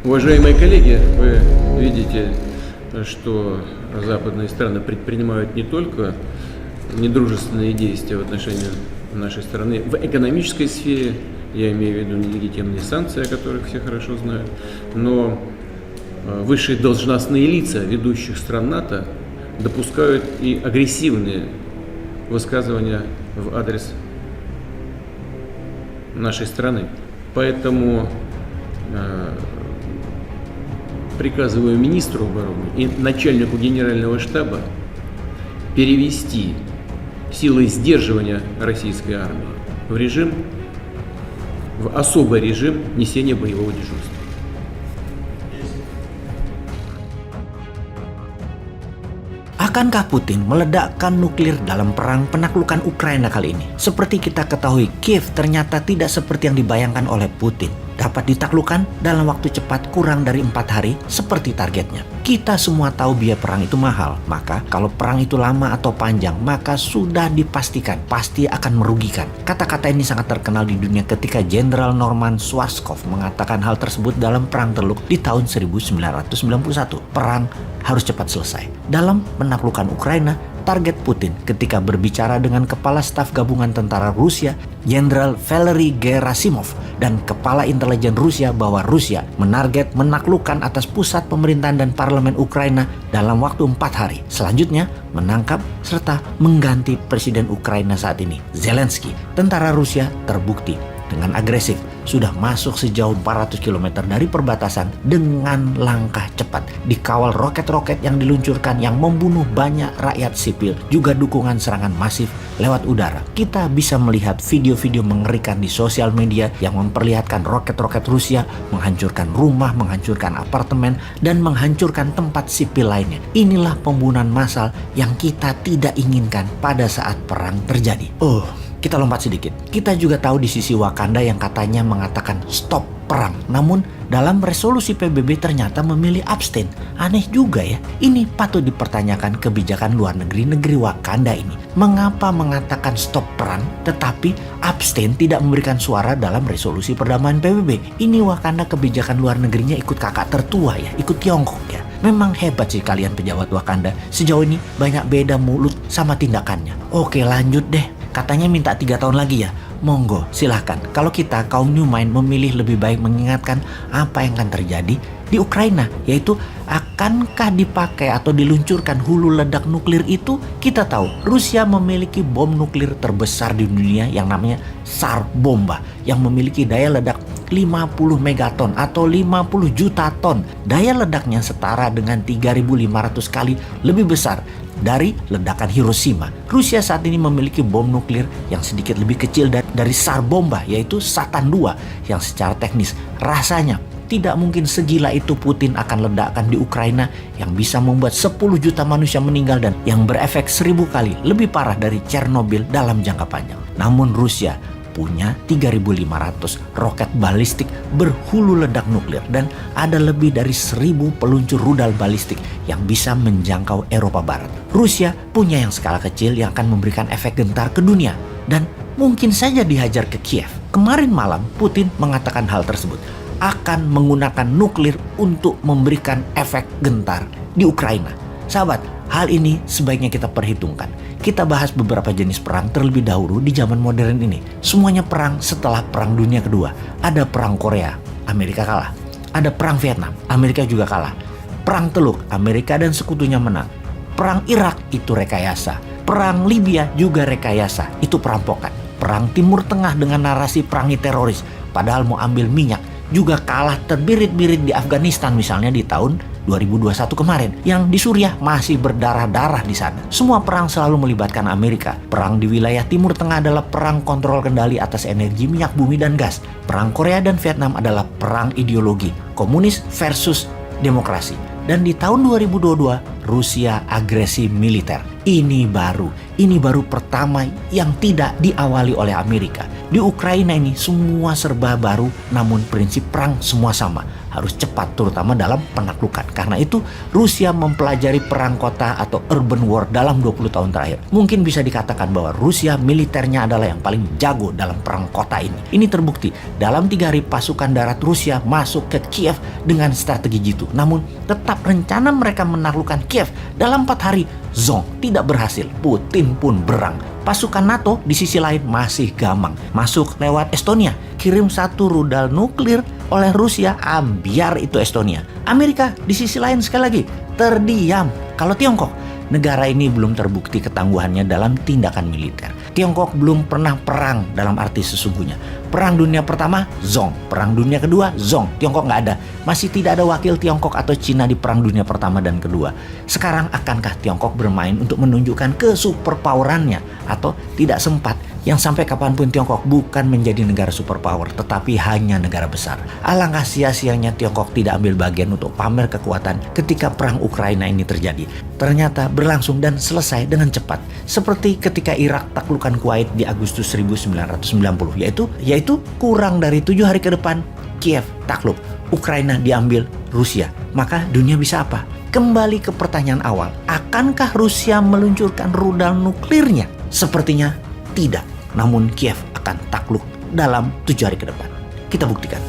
Уважаемые коллеги, вы видите, что западные страны предпринимают не только недружественные действия в отношении нашей страны в экономической сфере, я имею в виду нелегитимные санкции, о которых все хорошо знают, но высшие должностные лица ведущих стран НАТО допускают и агрессивные высказывания в адрес нашей страны. Поэтому приказываю министру обороны и начальнику генерального штаба перевести силы сдерживания российской армии в особый режим несения боевого дежурства. Akankah Putin meledakkan nuklir dalam perang penaklukan Ukraina kali ini? Seperti kita ketahui, Kiev ternyata tidak seperti yang dibayangkan oleh Putin. Dapat ditaklukkan dalam waktu cepat kurang dari 4 hari seperti targetnya. Kita semua tahu biaya perang itu mahal, maka kalau perang itu lama atau panjang, maka sudah dipastikan pasti akan merugikan. Kata-kata ini sangat terkenal di dunia ketika Jenderal Norman Schwarzkopf mengatakan hal tersebut dalam Perang Teluk di tahun 1991. Perang harus cepat selesai. Dalam menaklukkan Ukraina, target Putin ketika berbicara dengan Kepala Staf Gabungan Tentara Rusia, Jenderal Valery Gerasimov, dan Kepala Intelijen Rusia bahwa Rusia menarget menaklukkan atas pusat pemerintahan dan parlemen Ukraina dalam waktu 4 hari. Selanjutnya, menangkap serta mengganti Presiden Ukraina saat ini, Zelensky. Tentara Rusia terbukti dengan agresif sudah masuk sejauh 400 km dari perbatasan dengan langkah cepat. Dikawal roket-roket yang diluncurkan yang membunuh banyak rakyat sipil, juga dukungan serangan masif lewat udara. Kita bisa melihat video-video mengerikan di sosial media yang memperlihatkan roket-roket Rusia menghancurkan rumah, menghancurkan apartemen, dan menghancurkan tempat sipil lainnya. Inilah pembunuhan massal yang kita tidak inginkan pada saat perang terjadi. Kita lompat sedikit. Kita juga tahu di sisi Wakanda yang katanya mengatakan stop perang. Namun dalam resolusi PBB ternyata memilih abstain. Aneh juga ya. Ini patut dipertanyakan kebijakan luar negeri Wakanda ini. Mengapa mengatakan stop perang tetapi abstain tidak memberikan suara dalam resolusi perdamaian PBB? Ini Wakanda kebijakan luar negerinya ikut kakak tertua ya, ikut Tiongkok ya. Memang hebat sih kalian pejabat Wakanda. Sejauh ini banyak beda mulut sama tindakannya. Oke, lanjut deh. Katanya minta 3 tahun lagi ya. Monggo, silahkan. Kalau kita kaum New Mind memilih lebih baik mengingatkan apa yang akan terjadi di Ukraina, yaitu akankah dipakai atau diluncurkan hulu ledak nuklir itu? Kita tahu Rusia memiliki bom nuklir terbesar di dunia yang namanya Tsar Bomba yang memiliki daya ledak 50 megaton atau 50 juta ton. Daya ledaknya setara dengan 3.500 kali lebih besar dari ledakan Hiroshima. Rusia saat ini memiliki bom nuklir yang sedikit lebih kecil dari Tsar Bomba, yaitu Satan II, yang secara teknis rasanya tidak mungkin segila itu Putin akan ledakkan di Ukraina yang bisa membuat 10 juta manusia meninggal dan yang berefek 1000 kali lebih parah dari Chernobyl dalam jangka panjang. Namun Rusia punya 3.500 roket balistik berhulu ledak nuklir dan ada lebih dari 1.000 peluncur rudal balistik yang bisa menjangkau Eropa Barat. Rusia punya yang skala kecil yang akan memberikan efek gentar ke dunia dan mungkin saja dihajar ke Kiev. Kemarin malam Putin mengatakan hal tersebut, akan menggunakan nuklir untuk memberikan efek gentar di Ukraina. Sahabat, hal ini sebaiknya kita perhitungkan. Kita bahas beberapa jenis perang terlebih dahulu di zaman modern ini. Semuanya perang setelah Perang Dunia Kedua. Ada Perang Korea, Amerika kalah. Ada Perang Vietnam, Amerika juga kalah. Perang Teluk, Amerika dan sekutunya menang. Perang Irak itu rekayasa. Perang Libya juga rekayasa, itu perampokan. Perang Timur Tengah dengan narasi perangi teroris, padahal mau ambil minyak, juga kalah terbirit-birit di Afghanistan misalnya di tahun 2021 kemarin, yang di Suriah masih berdarah-darah di sana. Semua perang selalu melibatkan Amerika. Perang di wilayah Timur Tengah adalah perang kontrol kendali atas energi minyak bumi dan gas. Perang Korea dan Vietnam adalah perang ideologi, komunis versus demokrasi. Dan di tahun 2022, Rusia agresi militer. Ini baru pertama yang tidak diawali oleh Amerika. Di Ukraina ini semua serba baru, namun prinsip perang semua sama. harus cepat, terutama dalam penaklukan. Karena itu Rusia mempelajari perang kota atau urban war dalam 20 tahun terakhir. Mungkin bisa dikatakan bahwa Rusia militernya adalah yang paling jago dalam perang kota ini. Ini terbukti dalam 3 hari pasukan darat Rusia masuk ke Kiev dengan strategi jitu. Namun tetap rencana mereka menaklukkan Kiev dalam 4 hari zonk, tidak berhasil. Putin pun berang. Pasukan NATO di sisi lain masih gamang. Masuk lewat Estonia, kirim 1 rudal nuklir oleh Rusia, ambiar itu Estonia. Amerika di sisi lain sekali lagi terdiam. Kalau Tiongkok, negara ini belum terbukti ketangguhannya dalam tindakan militer. Tiongkok belum pernah perang dalam arti sesungguhnya. Perang dunia pertama, zonk. Perang dunia kedua, zonk. Tiongkok nggak ada. Masih tidak ada wakil Tiongkok atau Cina di perang dunia pertama dan kedua. Sekarang akankah Tiongkok bermain untuk menunjukkan kesuperpowerannya atau tidak sempat? Yang sampai kapanpun Tiongkok bukan menjadi negara superpower, tetapi hanya negara besar. Alangkah sia-sianya Tiongkok tidak ambil bagian untuk pamer kekuatan ketika perang Ukraina ini terjadi. Ternyata berlangsung dan selesai dengan cepat. Seperti ketika Irak taklukan Kuwait di Agustus 1990, yaitu kurang dari 7 hari ke depan, Kiev takluk, Ukraina diambil Rusia. Maka dunia bisa apa? Kembali ke pertanyaan awal, akankah Rusia meluncurkan rudal nuklirnya? Sepertinya tidak. Namun Kiev akan takluk dalam 7 hari ke depan. Kita buktikan.